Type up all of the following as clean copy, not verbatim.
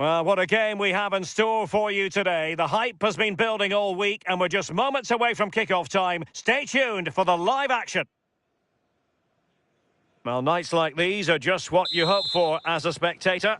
Well, what a game we have in store for you today. The hype has been building all week and we're just moments away from kickoff time. Stay tuned for the live action. Well, nights like these are just what you hope for as a spectator.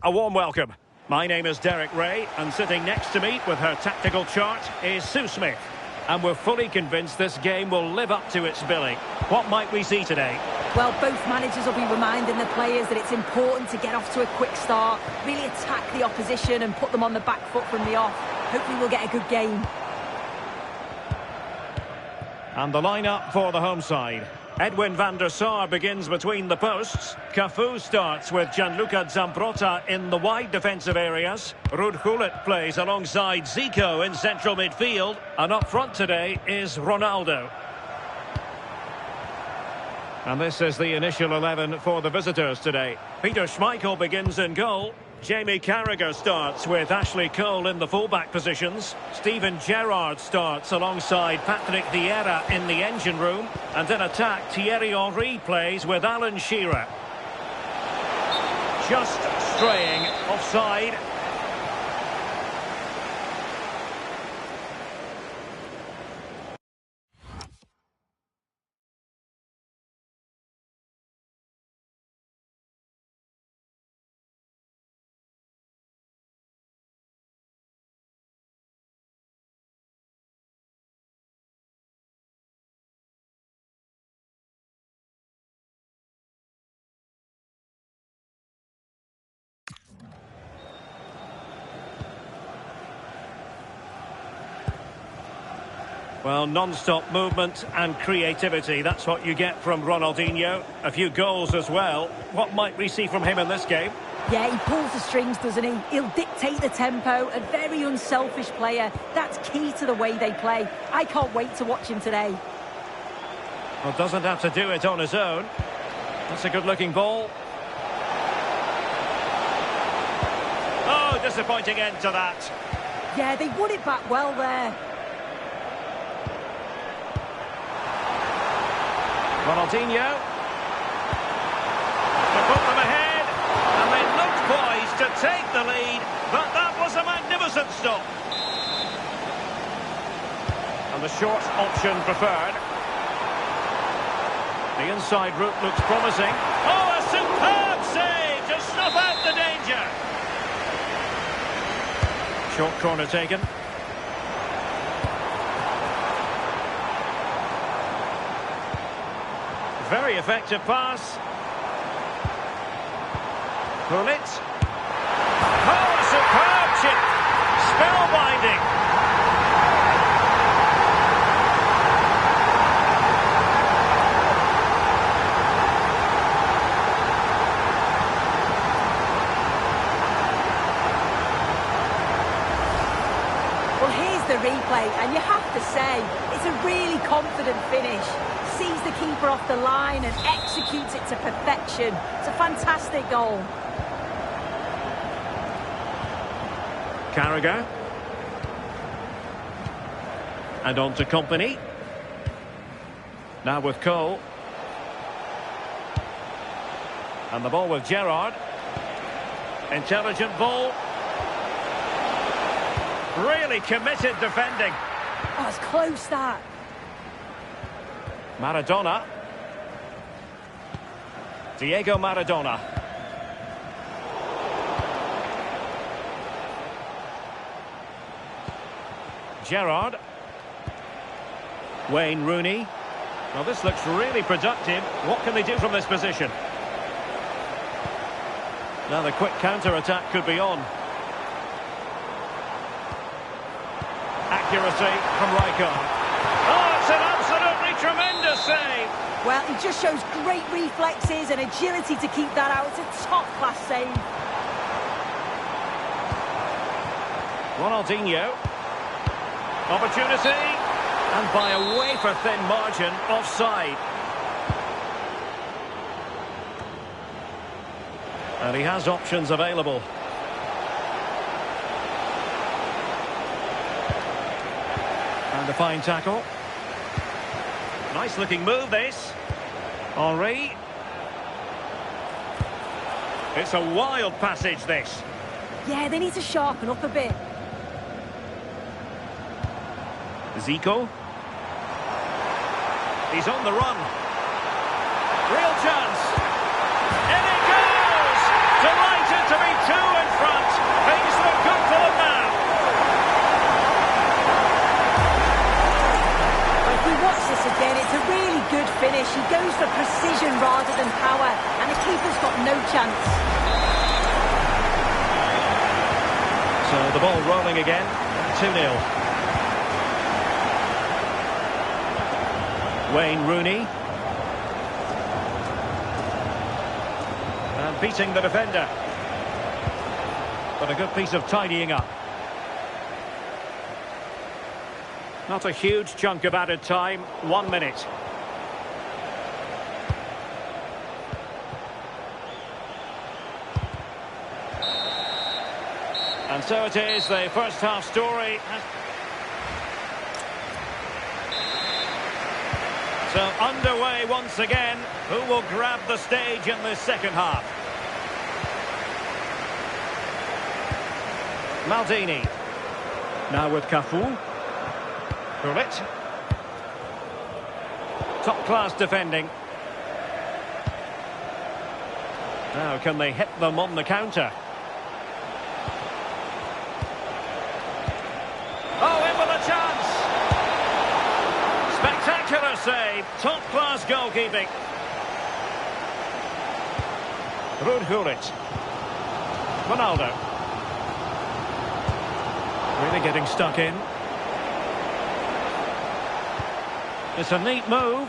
A warm welcome. My name is Derek Ray, and sitting next to me with her tactical chart is Sue Smith. And we're fully convinced this game will live up to its billing. What might we see today? Well, both managers will be reminding the players that it's important to get off to a quick start, really attack the opposition and put them on the back foot from the off. Hopefully we'll get a good game. And the lineup for the home side. Edwin van der Sar begins between the posts. Cafu starts with Gianluca Zambrotta in the wide defensive areas. Ruud Gullit plays alongside Zico in central midfield. And up front today is Ronaldo. And this is the initial 11 for the visitors today. Peter Schmeichel begins in goal. Jamie Carragher starts with Ashley Cole in the fullback positions. Steven Gerrard starts alongside Patrick Vieira in the engine room. And in attack, Thierry Henry plays with Alan Shearer. Just straying offside. Well, non-stop movement and creativity. That's what you get from Ronaldinho. A few goals as well. What might we see from him in this game? Yeah, he pulls the strings, doesn't he? He'll dictate the tempo. A very unselfish player. That's key to the way they play. I can't wait to watch him today. Well, doesn't have to do it on his own. That's a good-looking ball. Oh, disappointing end to that. Yeah, they won it back well there. Ronaldinho. To put them ahead. And they looked poised to take the lead. But that was a magnificent stop. And the short option preferred. The inside route looks promising. Oh, a superb save to snuff out the danger. Short corner taken. Very effective pass. Pull it. Oh, a superb chip. Spellbinding. Well, here's the replay, and you have to say, it's a really confident finish. Sees the keeper off the line and executes it to perfection. It's a fantastic goal. Carragher. And on to Company. Now with Cole. And the ball with Gerrard. Intelligent ball. Really committed defending. Oh, it's close, that. Maradona. Diego Maradona. Gerrard. Wayne Rooney. Well, this looks really productive. What can they do from this position? Now the quick counter-attack could be on. Accuracy from Rijkaard. Oh, it's an absolutely tremendous save. Well, he just shows great reflexes and agility to keep that out. It's a top-class save. Ronaldinho. Opportunity. And by a wafer-thin margin, offside. And he has options available. And a fine tackle. Nice looking move, this. Henry. It's a wild passage, this. Yeah, they need to sharpen up a bit. Zico. He's on the run. Real chance. In he goes! Delighted to be two in front. Things look good for them now. If we watch this again, it's a really good finish. He goes for precision rather than power, and the keeper's got no chance. So the ball rolling again. 2-0. Wayne Rooney. And beating the defender. But a good piece of tidying up. Not a huge chunk of added time. 1 minute. And so it is, the first half story. So underway once again. Who will grab the stage in this second half? Maldini. Now with Cafu. Pull it. Top class defending. Now can they hit them on the counter? Oh, in with a chance! Spectacular save, top-class goalkeeping. Rudhurit. Ronaldo. Really getting stuck in. It's a neat move.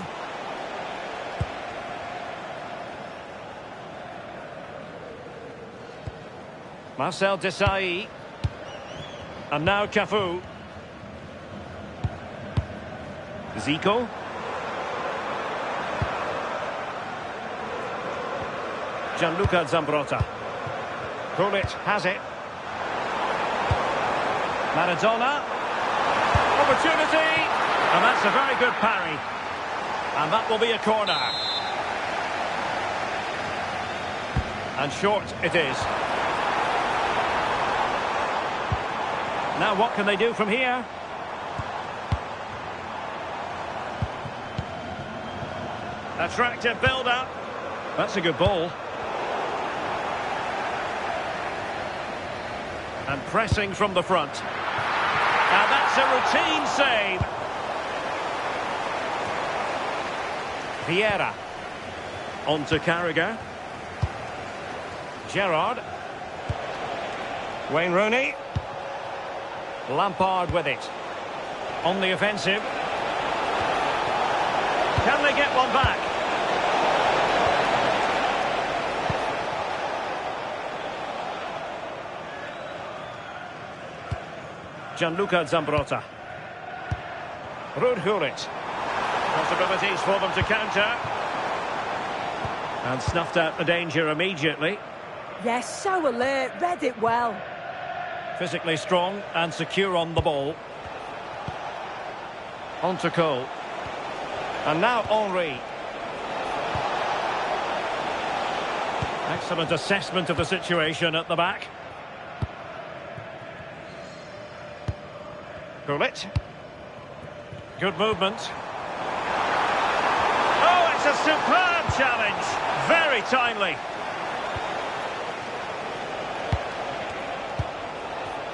Marcel Desailly. And now Cafu. Zico. Gianluca Zambrotta. Gullit has it. Maradona. Opportunity. And that's a very good parry. And that will be a corner. And short it is. Now what can they do from here? Attractive build-up. That's a good ball. And pressing from the front. And that's a routine save. Vieira. On to Carragher. Gerrard. Wayne Rooney. Lampard with it. On the offensive. Can they get one back? Gianluca Zambrotta. Ruud Gullit. Possibilities for them to counter. And snuffed out the danger immediately. Yes, so alert, read it well. Physically strong and secure on the ball. On to Cole. And now Henry. Excellent assessment of the situation at the back. Gullit. Good movement. Oh, it's a superb challenge. Very timely.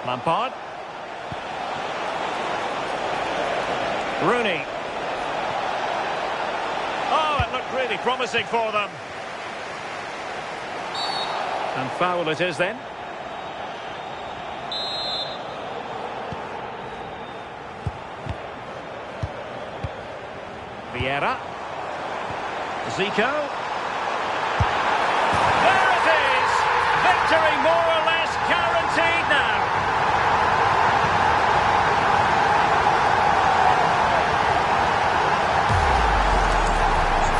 Lampard. Rooney. Oh, it looked really promising for them. And foul it is then. Vieira. Zico. There it is! Victory more or less guaranteed now.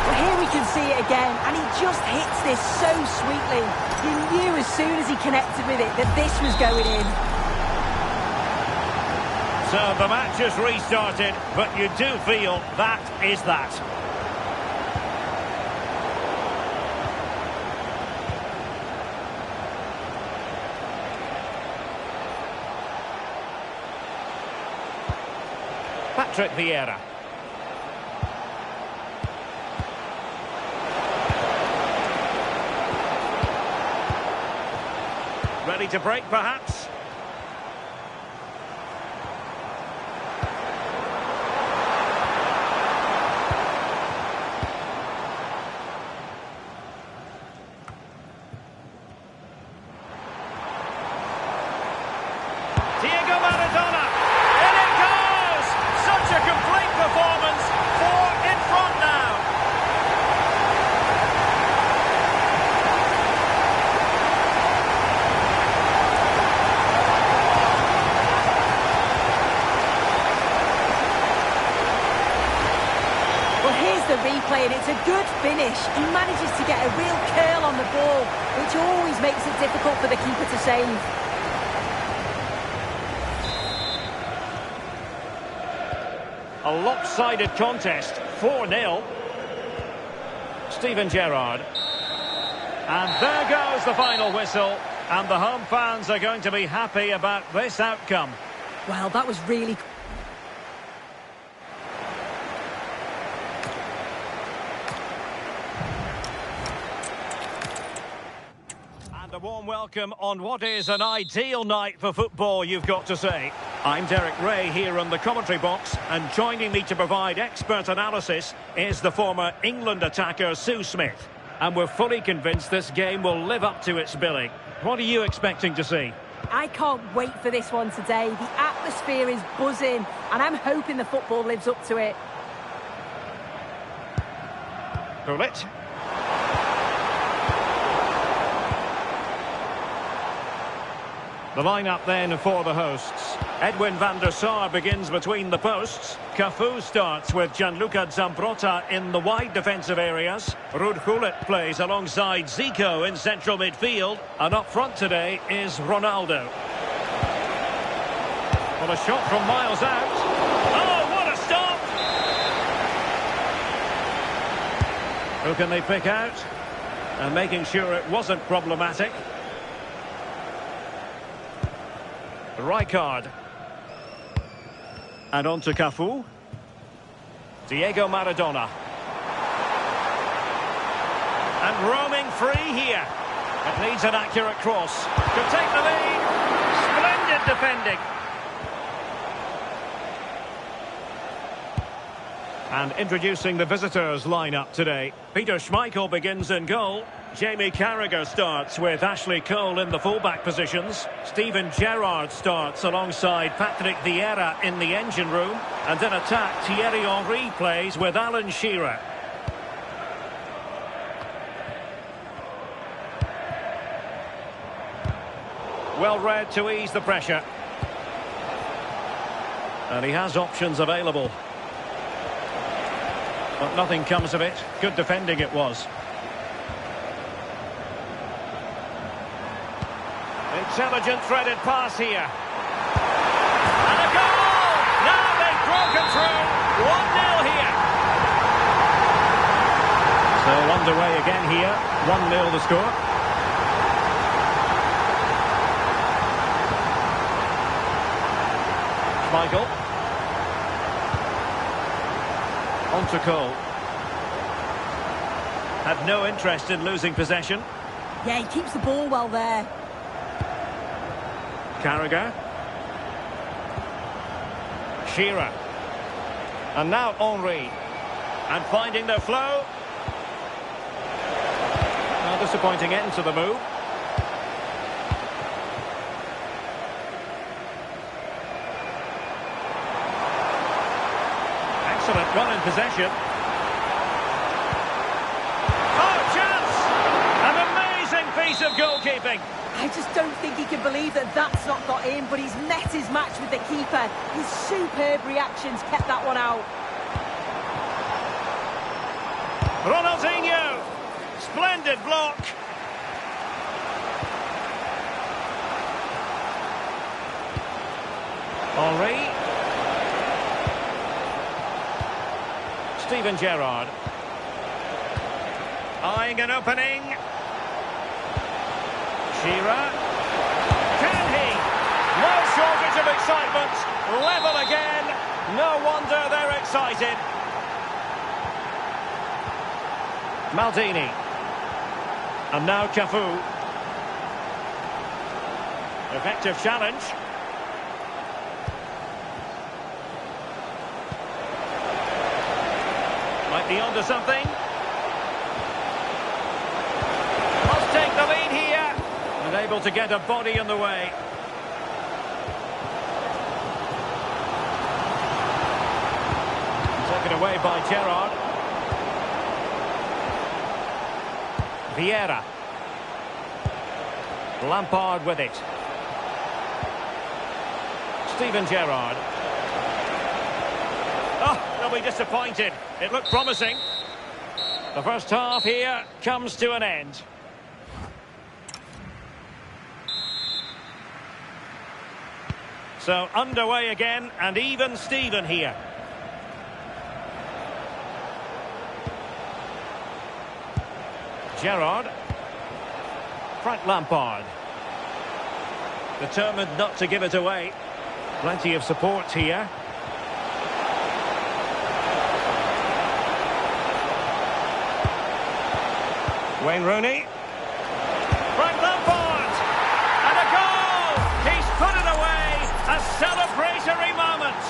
Well, here we can see it again, and he just hits this so sweetly. You knew as soon as he connected with it that this was going in. So the match has restarted, but you do feel that is that. Patrick Vieira. Ready to break, perhaps? Diego Maradona. In it goes! Such a complete performance. 4 in front now. Well, here's the replay, and it's a good finish. He manages to get a real curl on the ball, which always makes it difficult for the keeper to save. A lopsided contest, 4-0. Steven Gerrard. And there goes the final whistle. And the home fans are going to be happy about this outcome. Well, that was really... And a warm welcome on what is an ideal night for football, you've got to say. I'm Derek Ray here in the commentary box, and joining me to provide expert analysis is the former England attacker Sue Smith. And we're fully convinced this game will live up to its billing. What are you expecting to see? I can't wait for this one today. The atmosphere is buzzing, and I'm hoping the football lives up to it. Gullit. The lineup then for the hosts. Edwin van der Sar begins between the posts. Cafu starts with Gianluca Zambrotta in the wide defensive areas. Ruud Gullit plays alongside Zico in central midfield. And up front today is Ronaldo. Well, a shot from miles out. Oh, what a stop! Who can they pick out? And making sure it wasn't problematic. Rijkaard. And on to Cafu. Diego Maradona. And roaming free here. It needs an accurate cross. Could take the lead. Splendid defending. And introducing the visitors lineup today. Peter Schmeichel begins in goal. Jamie Carragher starts with Ashley Cole in the fullback positions. Steven Gerrard starts alongside Patrick Vieira in the engine room. And in attack, Thierry Henry plays with Alan Shearer. Well read to ease the pressure. And he has options available. But nothing comes of it. Good defending it was. Intelligent threaded pass here. And a goal! Now they've broken through. 1-0 here. So underway again here. 1-0 the score. Michael. On to Cole. Have no interest in losing possession. Yeah, he keeps the ball well there. Carragher. Shearer. And now Henry. And finding their flow. A disappointing end to the move. Excellent run in possession. Oh, chance! An amazing piece of goalkeeping. I just don't think he can believe that that's not got in, but he's met his match with the keeper. His superb reactions kept that one out. Ronaldinho. Splendid block. Henry. Steven Gerrard. Eyeing an opening. Shearer. Can he? No shortage of excitement. Level again. No wonder they're excited. Maldini. And now Cafu. Effective challenge. Might be onto something. Must take the lead here. And able to get a body in the way. Taken away by Gerrard. Vieira. Lampard with it. Steven Gerrard. Oh, they'll be disappointed. It looked promising. The first half here comes to an end. So underway again, and even Steven here. Gerrard. Frank Lampard. Determined not to give it away. Plenty of support here. Wayne Rooney. Frank Lampard. And a goal! He's put it away. A celebratory moment.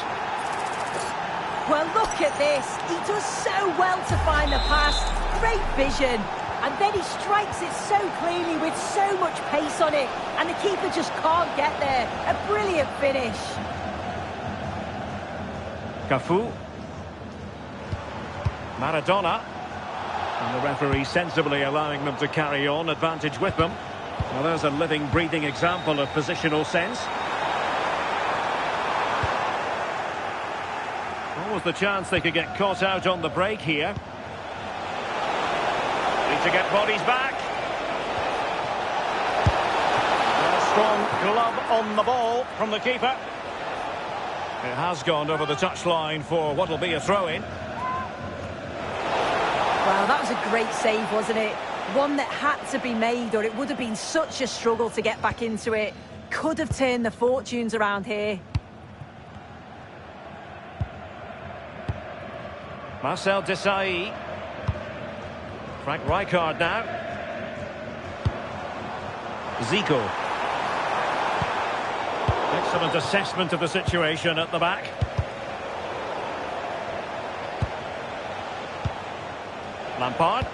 Well, look at this. He does so well to find the pass. Great vision. And then he strikes it so cleanly with so much pace on it. And the keeper just can't get there. A brilliant finish. Cafu. Maradona. And the referee sensibly allowing them to carry on, advantage with them. Well, there's a living, breathing example of positional sense. What was the chance they could get caught out on the break here? Need to get bodies back. And a strong glove on the ball from the keeper. It has gone over the touchline for what will be a throw-in. Wow, that was a great save, wasn't it? One that had to be made, or it would have been such a struggle to get back into it. Could have turned the fortunes around here. Marcel Desailly. Frank Rijkaard now. Zico. Excellent assessment of the situation at the back. Lampard.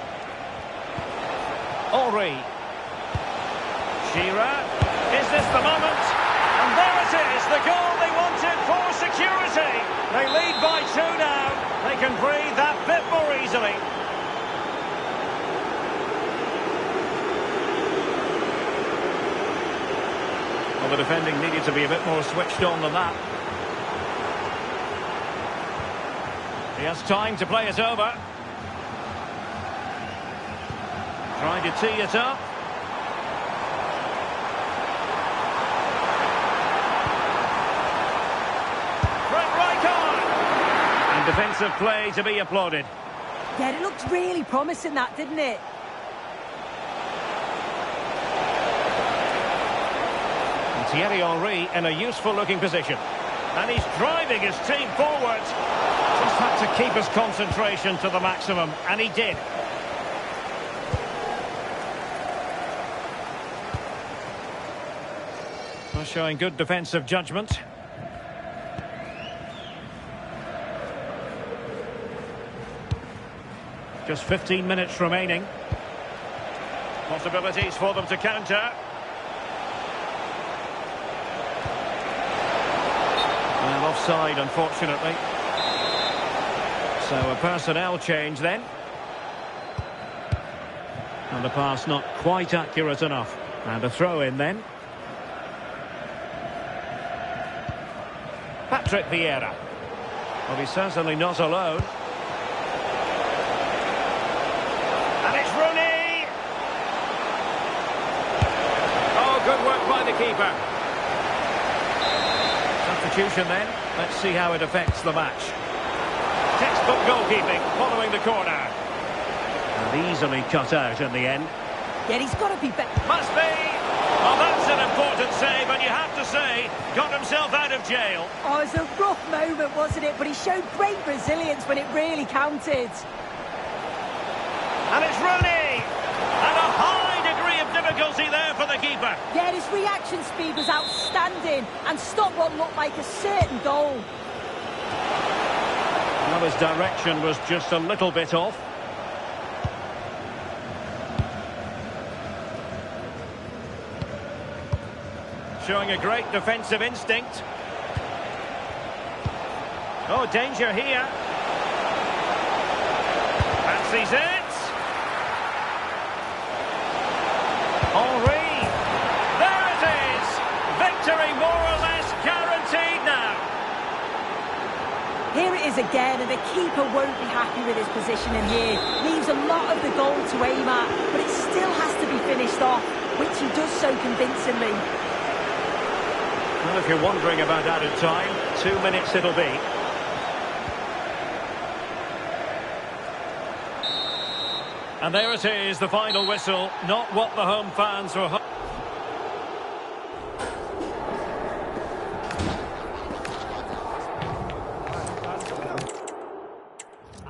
Henry. Shearer. Is this the moment? And there it is, the goal they wanted for security. They lead by 2 now. They can breathe that bit more easily. Well, the defending needed to be a bit more switched on than that. He has time to play it over. Trying to tee it up. And defensive play to be applauded. Yeah, it looked really promising, that, didn't it? And Thierry Henry in a useful looking position. And he's driving his team forward. Just had to keep his concentration to the maximum, and he did. Well, showing good defensive judgment. Just 15 minutes remaining. Possibilities for them to counter. And offside, unfortunately. So a personnel change then. And the pass not quite accurate enough. And a throw in then. Patrick Vieira. Well, he's certainly not alone. And it's Rooney! Oh, good work by the keeper. Substitution then. Let's see how it affects the match. Textbook goalkeeping following the corner. And easily cut out in the end. Yeah, he's got to be better. Must be! Oh, that's an important save, and you have to say, got himself out of jail. Oh, it was a rough moment, wasn't it? But he showed great resilience when it really counted. And it's Rooney! And a high degree of difficulty there for the keeper. Yeah, his reaction speed was outstanding and stopped what looked like a certain goal. Well, his direction was just a little bit off. Showing a great defensive instinct. Oh, danger here. Fancies it. Henry. There it is. Victory more or less guaranteed now. Here it is again, and the keeper won't be happy with his positioning here. Leaves a lot of the goal to aim at, but it still has to be finished off, which he does so convincingly. Well, if you're wondering about added time, 2 minutes it'll be. And there it is, the final whistle. Not what the home fans were hoping.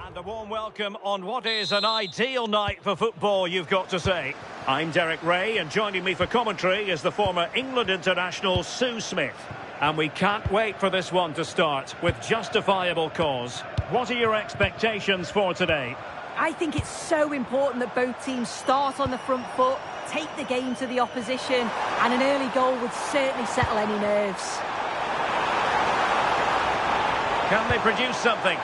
And a warm welcome on what is an ideal night for football, you've got to say. I'm Derek Ray, and joining me for commentary is the former England international Sue Smith. And we can't wait for this one to start with justifiable cause. What are your expectations for today? I think it's so important that both teams start on the front foot, take the game to the opposition, and an early goal would certainly settle any nerves. Can they produce something?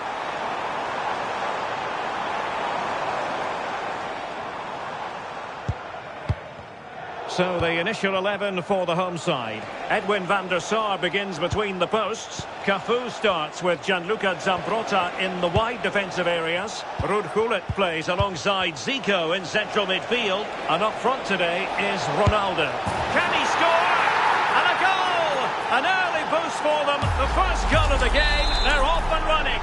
So the initial 11 for the home side. Edwin van der Sar begins between the posts. Cafu starts with Gianluca Zambrotta in the wide defensive areas. Ruud Gullit plays alongside Zico in central midfield. And up front today is Ronaldo. Can he score? And a goal! An early boost for them. The first goal of the game. They're off and running.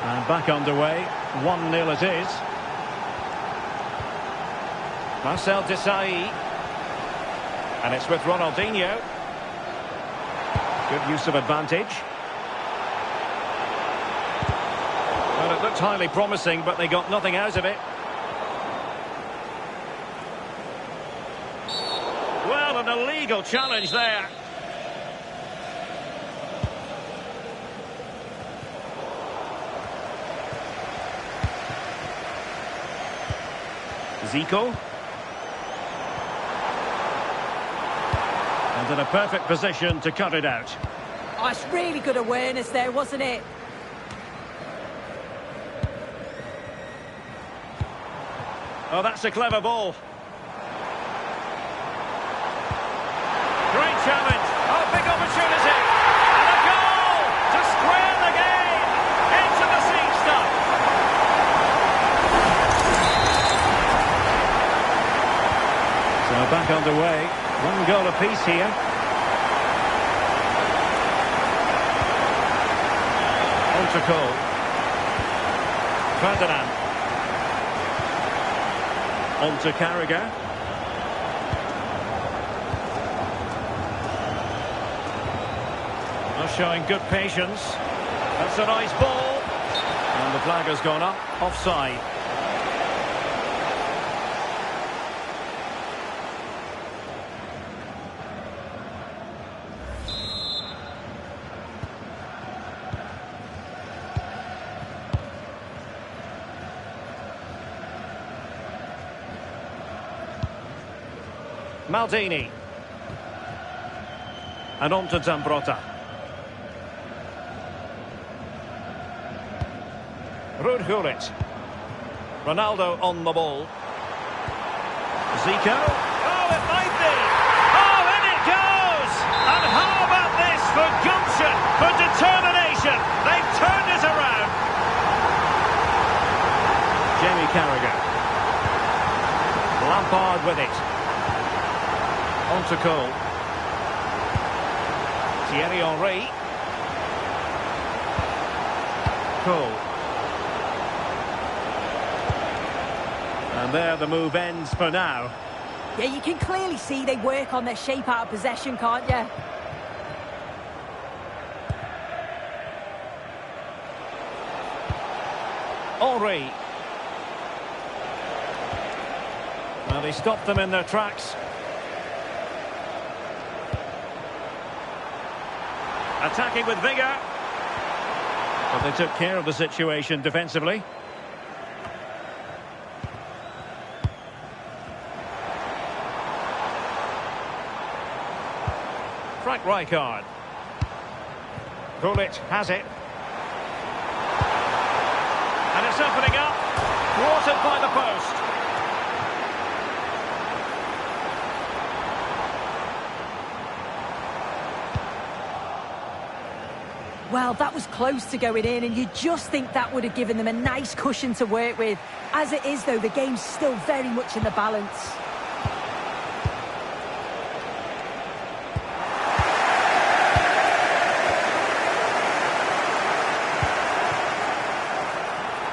And back underway. 1-0 it is. Marcel Desailly. And it's with Ronaldinho. Good use of advantage. Well, it looked highly promising, but they got nothing out of it. Well, an illegal challenge there. Zico. And in a perfect position to cut it out. Oh, it's really good awareness there, wasn't it? Oh, that's a clever ball. Great challenge. Oh, big opportunity. And a goal to square the game. Into the seat stuff. So back underway. One goal apiece here. On to Cole. Ferdinand. On to Carragher. Showing good patience. That's a nice ball. And the flag has gone up. Offside. Maldini. And on to Zambrotta. Ruud Gullit. Ronaldo on the ball. Zico. Oh, it might be. Oh, in it goes. And how about this for gumption, for determination? They've turned it around. Jamie Carragher. Lampard with it. On to Cole. Thierry Henry. Cole. And there the move ends for now. Yeah, you can clearly see they work on their shape out of possession, can't you? Henry. Well, they stopped them in their tracks. Attacking with vigour. But they took care of the situation defensively. Frank Rijkaard. Gullit has it. And it's opening up. Thwarted by the post. Well, that was close to going in, and you just think that would have given them a nice cushion to work with. As it is, though, the game's still very much in the balance.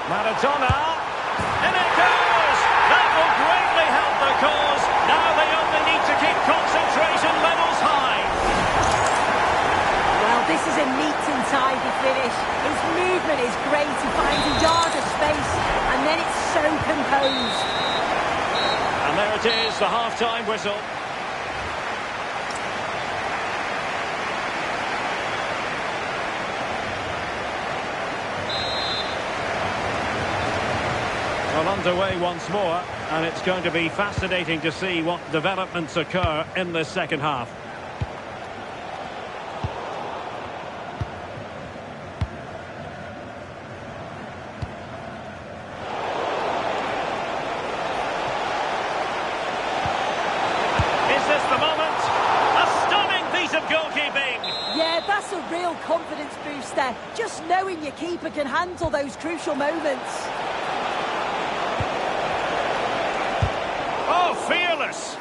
Maradona, and it goes! That will greatly help the cause. Now they only need to keep concentration levels high. Well, this is a neat and tidy finish. His movement is great. He finds a yard of space, and then it's so composed. And there it is, the half-time whistle. Well, underway once more, and it's going to be fascinating to see what developments occur in the second half. Is this the moment? A stunning piece of goalkeeping! Yeah, that's a real confidence booster. Just knowing your keeper can handle those crucial moments. Oh, fearless!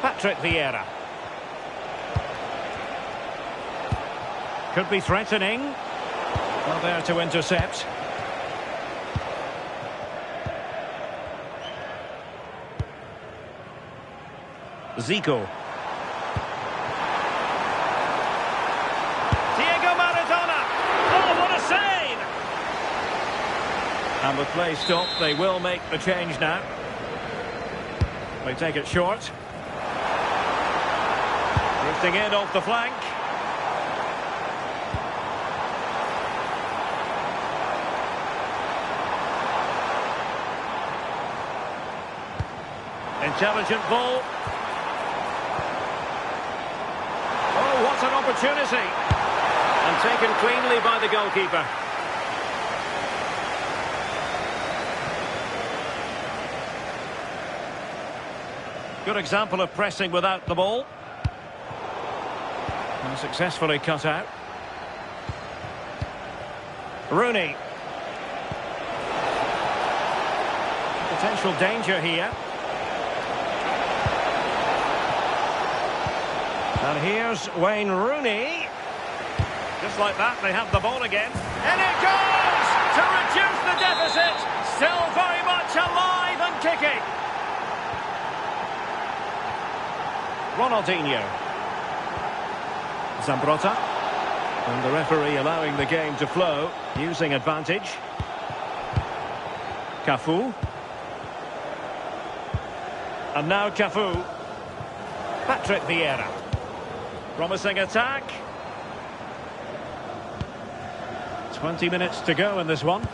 Patrick Vieira. Could be threatening. Well, there to intercept. Zico. Diego Maradona. Oh, what a save! And with play stopped, they will make the change now. They take it short. Drifting in off the flank. Intelligent ball. Oh, what an opportunity. And taken cleanly by the goalkeeper. Good example of pressing without the ball. And successfully cut out. Rooney. Potential danger here. And here's Wayne Rooney. Just like that, they have the ball again. And it goes to reduce the deficit. Still very much alive and kicking. Ronaldinho. Zambrotta. And the referee allowing the game to flow, using advantage. Cafu. And now Cafu. Patrick Vieira. Promising attack. 20 minutes to go in this one.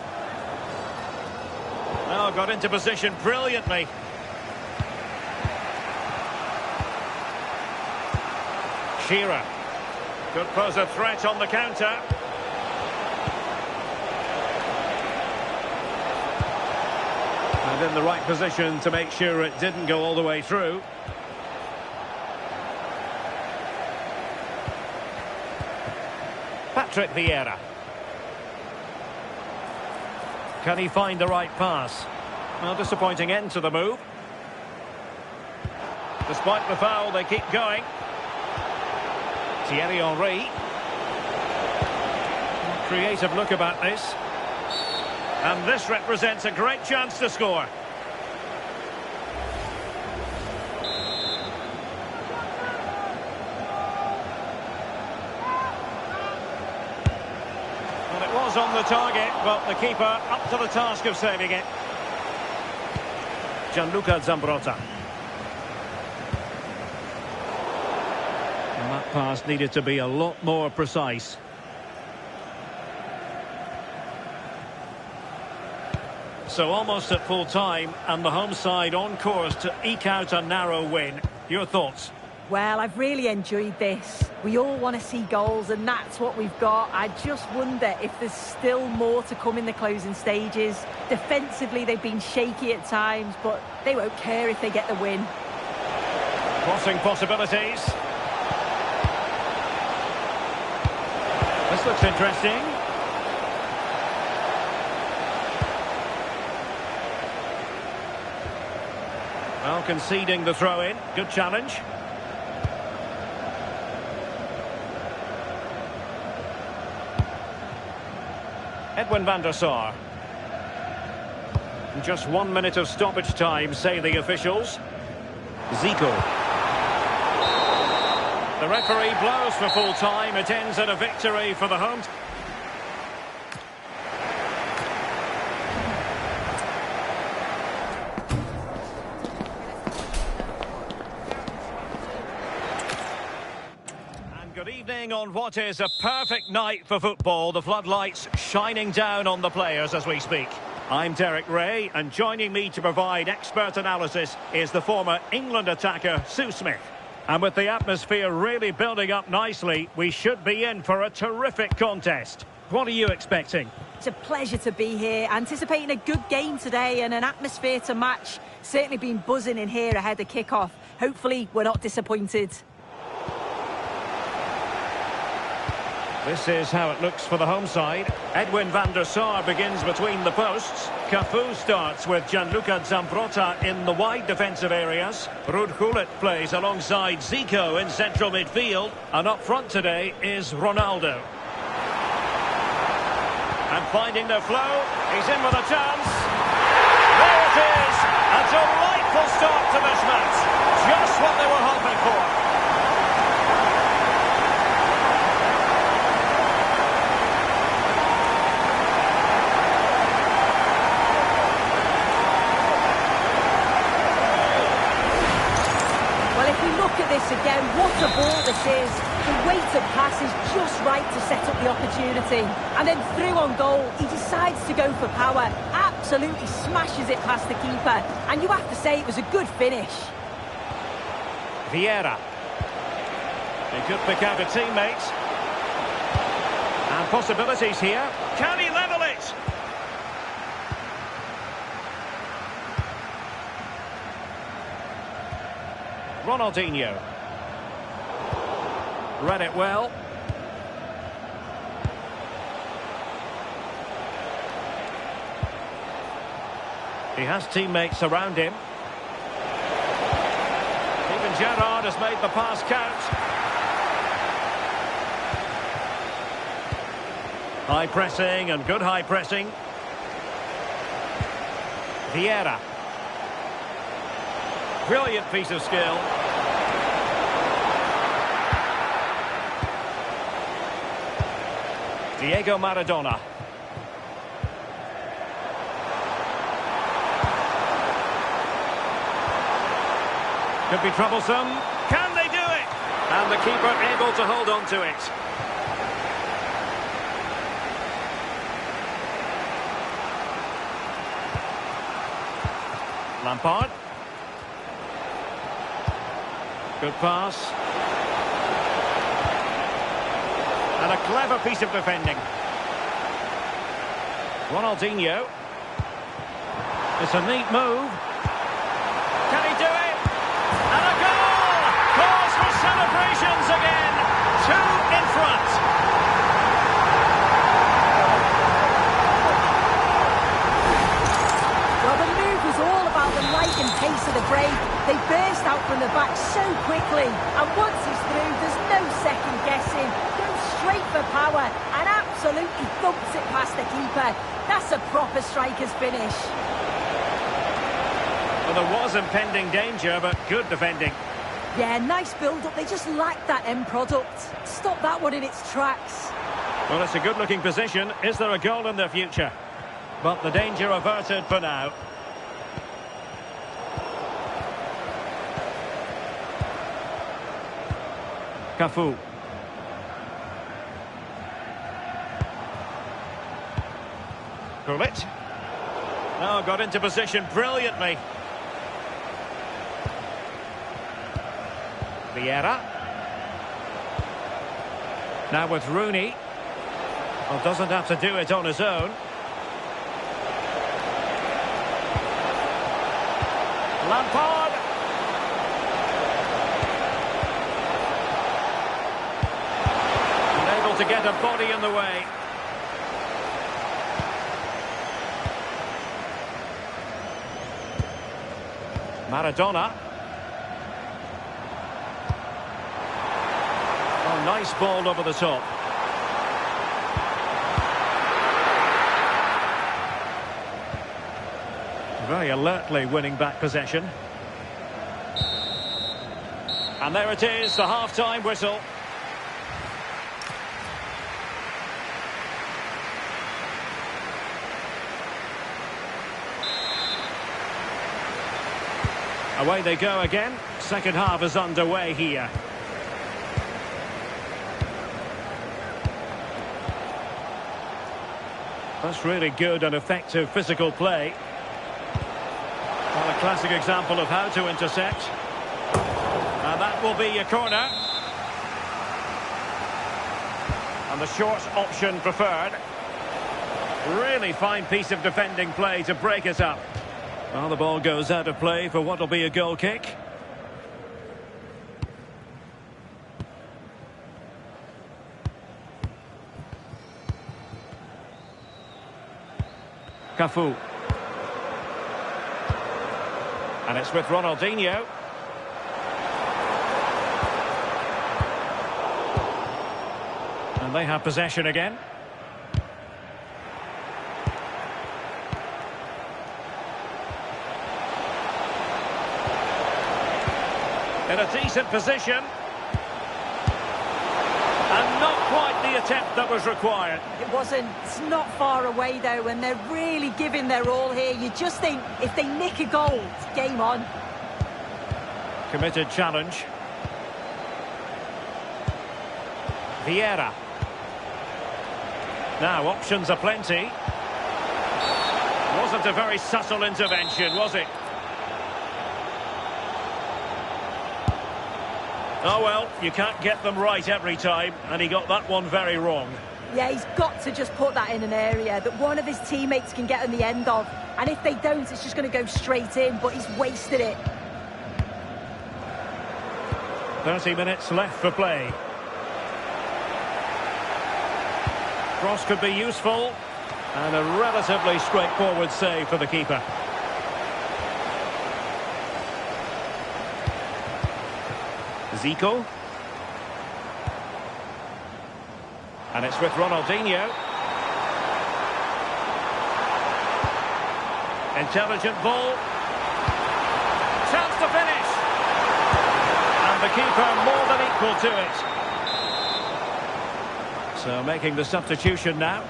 Oh, got into position brilliantly. Shearer. Could pose a threat on the counter. And in the right position to make sure it didn't go all the way through. Patrick Vieira. Can he find the right pass? Well, disappointing end to the move. Despite the foul, they keep going. Thierry Henry. Creative look about this. And this represents a great chance to score. Well, it was on the target, but the keeper up to the task of saving it. Gianluca Zambrotta. And that pass needed to be a lot more precise. So almost at full time, and the home side on course to eke out a narrow win. Your thoughts? Well, I've really enjoyed this. We all want to see goals, and that's what we've got. I just wonder if there's still more to come in the closing stages. Defensively, they've been shaky at times, but they won't care if they get the win. Crossing possibilities. This looks interesting. Well, conceding the throw-in. Good challenge. Edwin van der Sar. Just 1 minute of stoppage time, say the officials. Zico. The referee blows for full time. It ends in a victory for the home. Good evening on what is a perfect night for football. The floodlights shining down on the players as we speak. I'm Derek Ray, and joining me to provide expert analysis is the former England attacker Sue Smith. And with the atmosphere really building up nicely, we should be in for a terrific contest. What are you expecting? It's a pleasure to be here, anticipating a good game today and an atmosphere to match. Certainly been buzzing in here ahead of kick-off. Hopefully we're not disappointed. This is how it looks for the home side. Edwin van der Sar begins between the posts. Cafu starts with Gianluca Zambrotta in the wide defensive areas. Ruud Gullit plays alongside Zico in central midfield. And up front today is Ronaldo. And finding the flow, he's in with a chance. There it is! A delightful start to this match. Just what they were hoping for. Look at this again, what a ball this is. The weight of pass is just right to set up the opportunity. And then through on goal, he decides to go for power. Absolutely smashes it past the keeper. And you have to say it was a good finish. Vieira. He could pick out a teammate. And possibilities here. Can he level it? Ronaldinho. Read it well. He has teammates around him. Even Gerrard has made the pass count. High pressing and good high pressing. Vieira. Brilliant piece of skill. Diego Maradona. Could be troublesome. Can they do it? And the keeper able to hold on to it. Lampard. Good pass. And a clever piece of defending. Ronaldinho. It's a neat move. Can he do it? And a goal! Cause for celebrations again. 2 in front. Well, the move was all about the light and pace of the break. They burst out from the back so quickly. And once he's through, there's no second guessing. Goes straight for power and absolutely thumps it past the keeper. That's a proper striker's finish. Well, there was impending danger, but good defending. Yeah, nice build-up. They just lacked that end product. Stop that one in its tracks. Well, it's a good-looking position. Is there a goal in the future? But the danger averted for now. Cafu. Gullit. Oh, got into position brilliantly. Vieira. Now with Rooney. Well, doesn't have to do it on his own. Lampard. Unable to get a body in the way. Maradona. Oh, nice ball over the top. Very alertly winning back possession. And there it is, the half-time whistle. Away they go again. Second half is underway here. That's really good and effective physical play. Well, a classic example of how to intercept. And that will be a corner. And the short option preferred. Really fine piece of defending play to break it up. Well, the ball goes out of play for what will be a goal kick. Cafu. And it's with Ronaldinho. And they have possession again. In a decent position. And not quite the attempt that was required. It wasn't. It's not far away, though, and they're really giving their all here. You just think, if they nick a goal, it's game on. Vieira. Now, options are plenty. Wasn't a very subtle intervention, was it? Oh well, you can't get them right every time, and he got that one very wrong. Yeah, he's got to just put that in an area that one of his teammates can get on the end of. And if they don't, it's just going to go straight in, but he's wasted it. 30 minutes left for play. Cross could be useful, and a relatively straightforward save for the keeper. Zico. And it's with Ronaldinho. Intelligent ball. Chance to finish. And the keeper more than equal to it. So making the substitution now.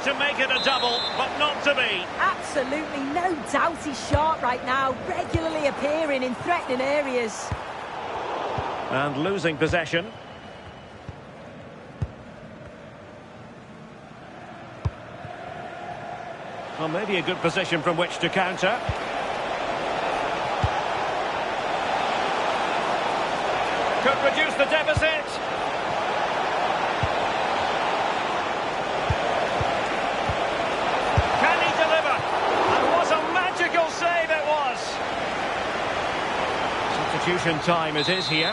To make it a double, but not to be. Absolutely no doubt he's sharp right now, regularly appearing in threatening areas. And losing possession. Well, maybe a good position from which to counter. Could reduce the deficit. Substitution time it is here.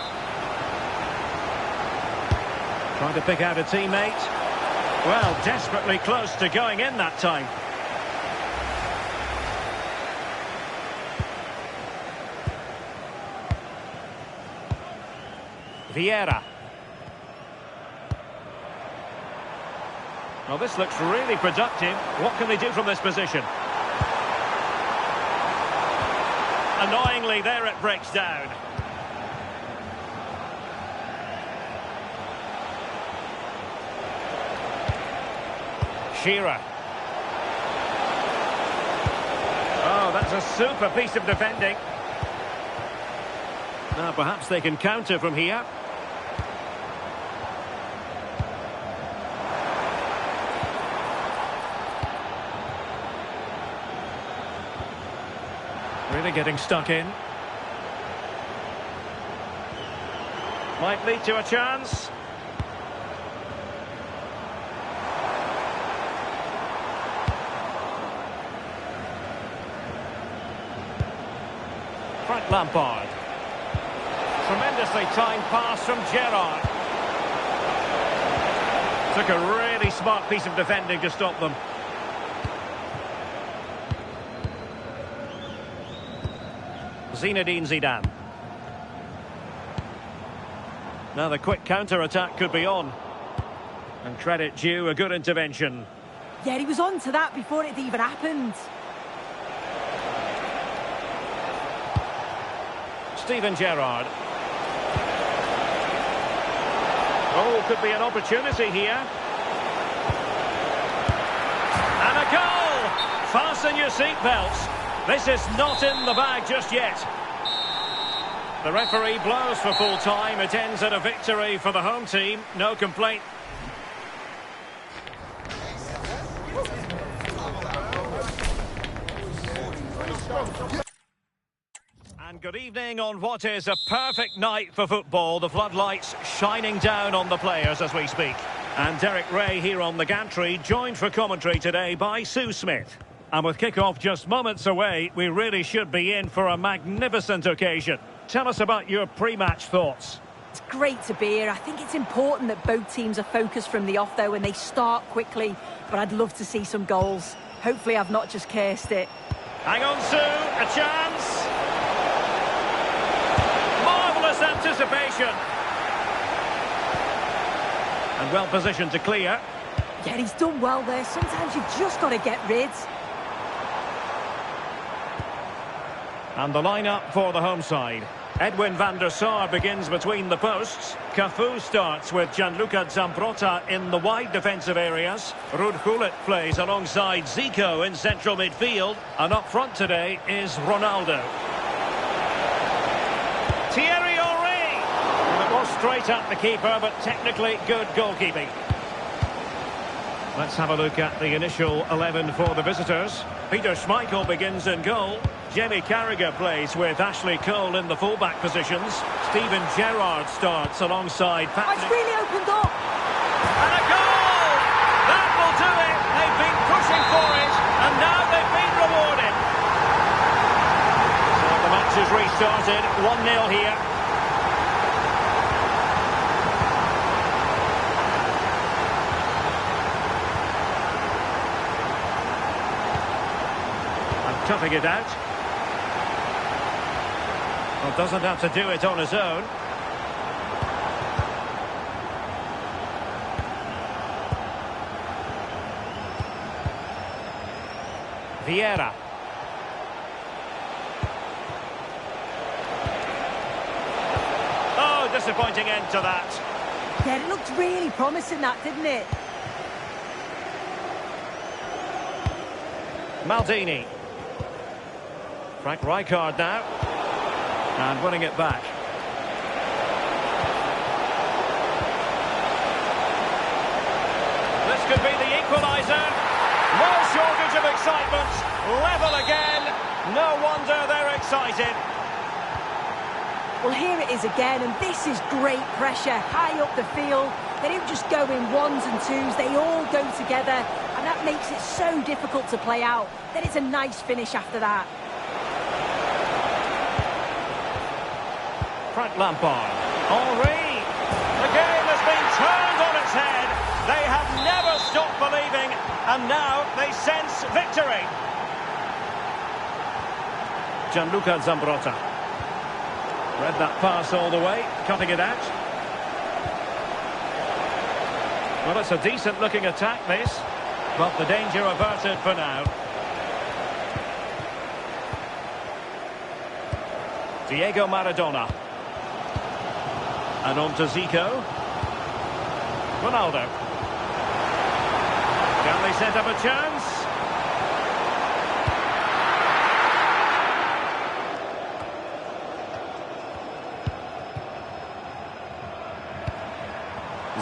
Trying to pick out a teammate. Well, desperately close to going in that time. Vieira. Well, this looks really productive. What can they do from this position? Annoyingly, there it breaks down. Shearer. Oh, that's a super piece of defending. Now, perhaps they can counter from here. Really getting stuck in. Might lead to a chance. Frank Lampard. Tremendously timed pass from Gerrard. Took a really smart piece of defending to stop them. Zinedine Zidane. Now the quick counter-attack could be on. And credit due, a good intervention. Yeah, he was on to that before it even happened. Steven Gerrard. Oh, could be an opportunity here. And a goal! Fasten your seatbelts. This is not in the bag just yet. The referee blows for full time. It ends at a victory for the home team. No complaint. And good evening on what is a perfect night for football. The floodlights shining down on the players as we speak. And Derek Ray here on the gantry, joined for commentary today by Sue Smith. And with kick-off just moments away, we really should be in for a magnificent occasion. Tell us about your pre-match thoughts. It's great to be here. I think it's important that both teams are focused from the off, though, and they start quickly. But I'd love to see some goals. Hopefully I've not just cursed it. Hang on, Sue. A chance. Marvellous anticipation. And well positioned to clear. Yeah, he's done well there. Sometimes you've just got to get rid. And the lineup for the home side. Edwin van der Sar begins between the posts. Cafu starts with Gianluca Zambrotta in the wide defensive areas. Ruud Gullit plays alongside Zico in central midfield. And up front today is Ronaldo. Thierry Henry! Well, it was straight at the keeper, but technically good goalkeeping. Let's have a look at the initial 11 for the visitors. Peter Schmeichel begins in goal. Jamie Carragher plays with Ashley Cole in the fullback positions. Steven Gerrard starts alongside Patrick. It's really opened up. And a goal! That will do it. They've been pushing for it, and now they've been rewarded. So the match has restarted. 1-0 here. Cutting it out. Well, doesn't have to do it on his own. Vieira. Oh, disappointing end to that. Yeah, it looked really promising, that, didn't it? Maldini. Frank Rijkaard now. And winning it back. This could be the equaliser. No shortage of excitement. Level again. No wonder they're excited. Well, here it is again, and this is great pressure. High up the field. They don't just go in ones and twos. They all go together. And that makes it so difficult to play out. Then it's a nice finish after that. Frank Lampard. Henry. The game has been turned on its head. They have never stopped believing, and now they sense victory. Gianluca Zambrotta. Read that pass all the way, cutting it out. Well, it's a decent-looking attack, this, but the danger averted for now. Diego Maradona. And on to Zico. Ronaldo. Can they set up a chance?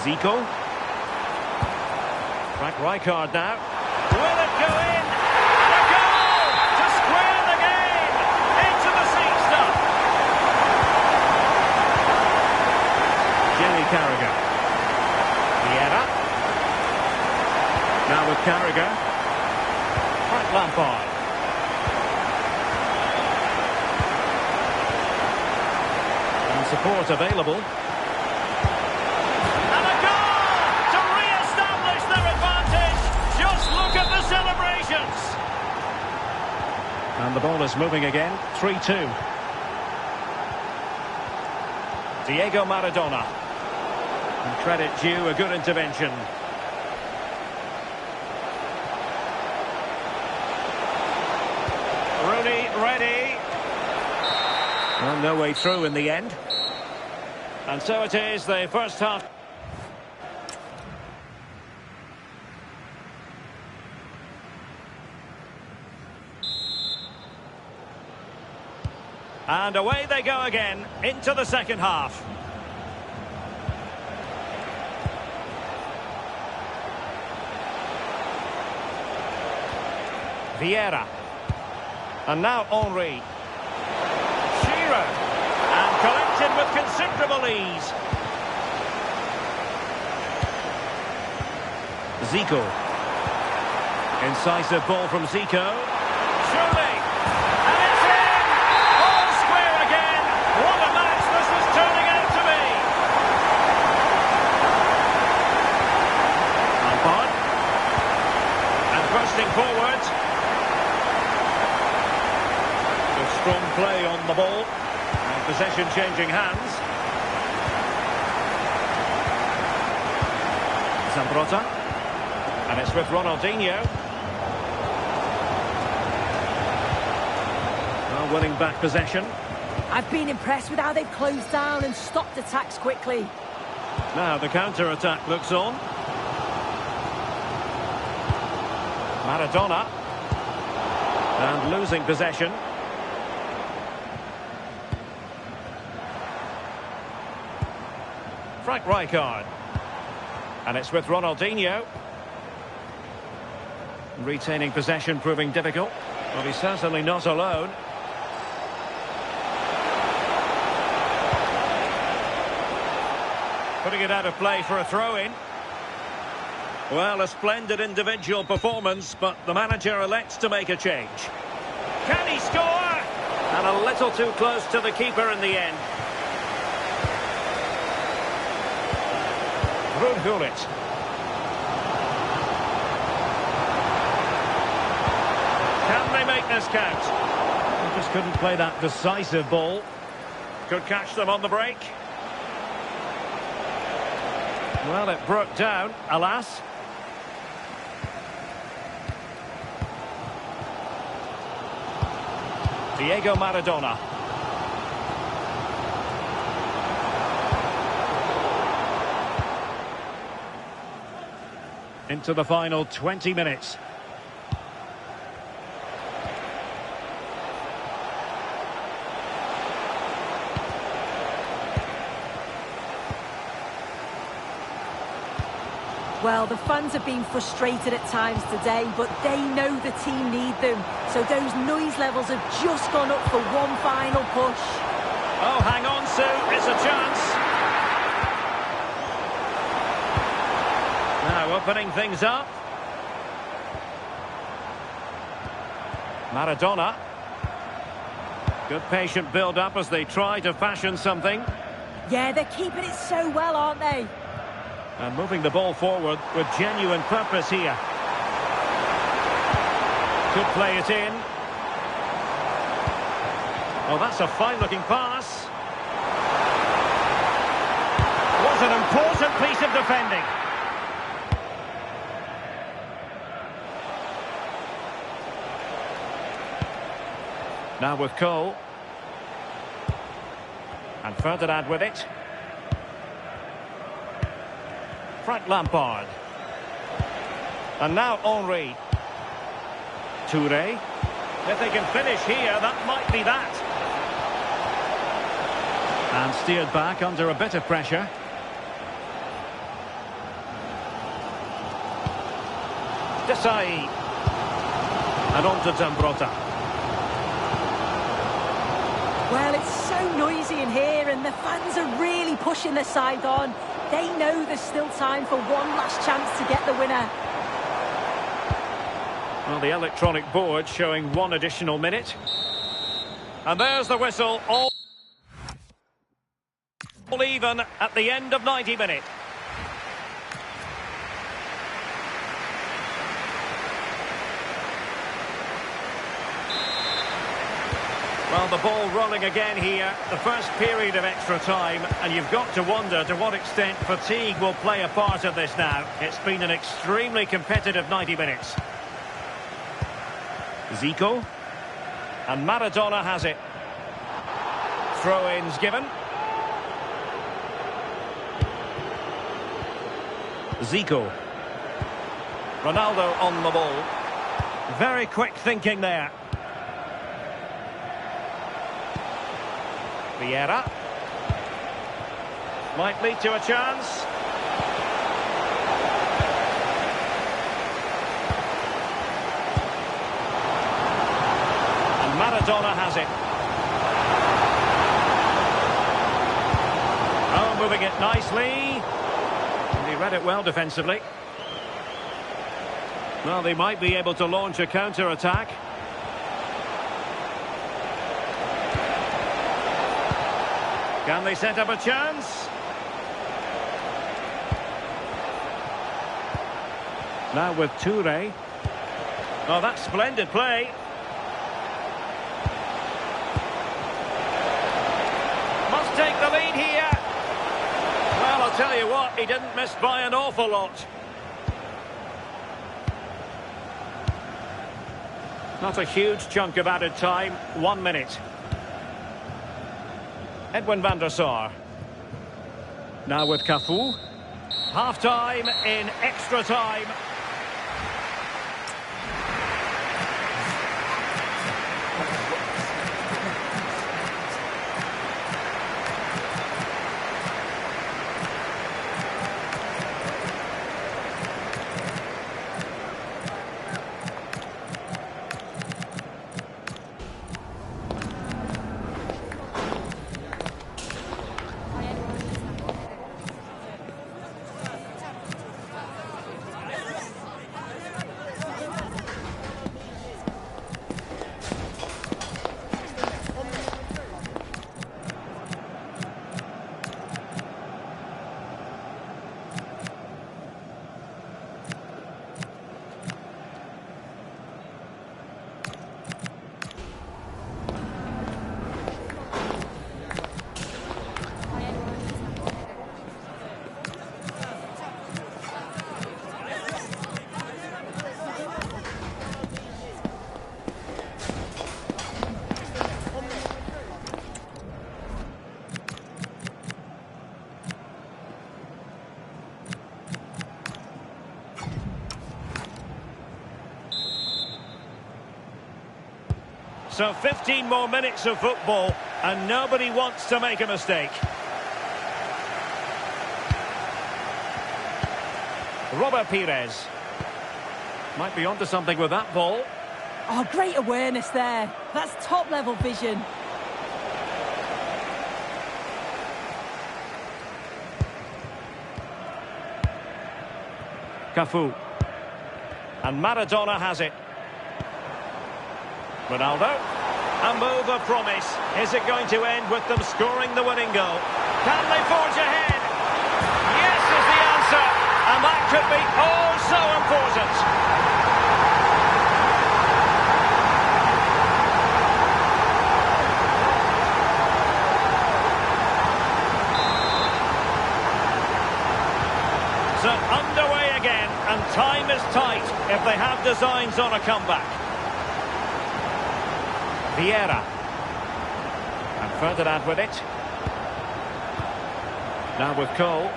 Zico. Frank Rijkaard now. Will it go in? And a goal to square the game. Into the seat stuff. Jamie Carragher. Vieira. Now with Carragher. Frank Lampard. And support available. And a goal to re-establish their advantage. Just look at the celebrations. And the ball is moving again. 3-2. Diego Maradona. And credit due, a good intervention. Rooney ready. Well, no way through in the end. And so it is, the first half. And away they go again, into the second half. Vieira. And now Henry. Shearer. And collected with considerable ease. Zico. Incisive ball from Zico. Surely. And it's in! All square again. What a match this was turning out to be. Lampard. And bursting forward. Strong play on the ball. And possession changing hands. Zambrotta. And it's with Ronaldinho. Well, winning back possession. I've been impressed with how they've closed down and stopped attacks quickly. Now the counter-attack looks on. Maradona. And losing possession. Frank Rijkaard. And it's with Ronaldinho. Retaining possession proving difficult. Well, he's certainly not alone. Putting it out of play for a throw-in. Well, a splendid individual performance, but the manager elects to make a change. Can he score? And a little too close to the keeper in the end. Gullit. Can they make this count? They just couldn't play that decisive ball. Could catch them on the break. Well, it broke down, alas. Diego Maradona. Into the final 20 minutes. Well, the fans have been frustrated at times today, but they know the team need them. So those noise levels have just gone up for one final push. Oh, hang on, Sue. It's a chance. Now opening things up. Maradona. Good patient build-up as they try to fashion something. Yeah, they're keeping it so well, aren't they? And moving the ball forward with genuine purpose here. Could play it in. Oh, that's a fine-looking pass. Was an important piece of defending. Now with Cole. And Ferdinand with it. Frank Lampard. And now Henry. Touré. If they can finish here, that might be that. And steered back under a bit of pressure. Desai. And on to Zambrotta. Well, it's so noisy in here and the fans are really pushing their side on. They know there's still time for one last chance to get the winner. Well, the electronic board showing one additional minute. And there's the whistle. All even at the end of 90 minutes. Well, the ball rolling again here, the first period of extra time, and you've got to wonder to what extent fatigue will play a part of this now. It's been an extremely competitive 90 minutes. Zico. And Maradona has it. Throw-ins given. Zico. Ronaldo on the ball. Very quick thinking there. Vieira. Might lead to a chance. And Maradona has it. Oh, moving it nicely. And he read it well defensively. Well, they might be able to launch a counter-attack. Can they set up a chance? Now with Touré. Oh, that's splendid play. Must take the lead here. Well, I'll tell you what, he didn't miss by an awful lot. Not a huge chunk of added time, 1 minute. Edwin van der Sar. Now with Cafu. Half-time in extra time. So 15 more minutes of football, and nobody wants to make a mistake. Robert Pires. Might be onto something with that ball. Oh, great awareness there. That's top-level vision. Cafu. And Maradona has it. Ronaldo. A move of promise. Is it going to end with them scoring the winning goal? Can they forge ahead? Yes is the answer. And that could be oh so important. So underway again, and time is tight if they have designs on a comeback. Vieira. And Ferdinand with it. Now with Cole.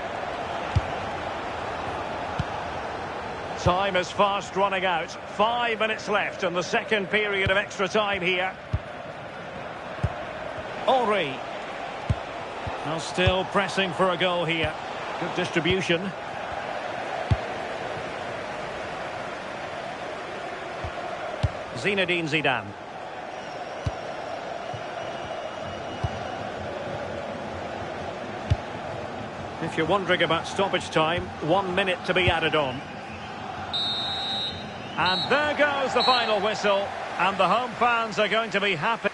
Time is fast running out. 5 minutes left in the second period of extra time here. Henry. Now still pressing for a goal here. Good distribution. Zinedine Zidane. If you're wondering about stoppage time, 1 minute to be added on. And there goes the final whistle, and the home fans are going to be happy.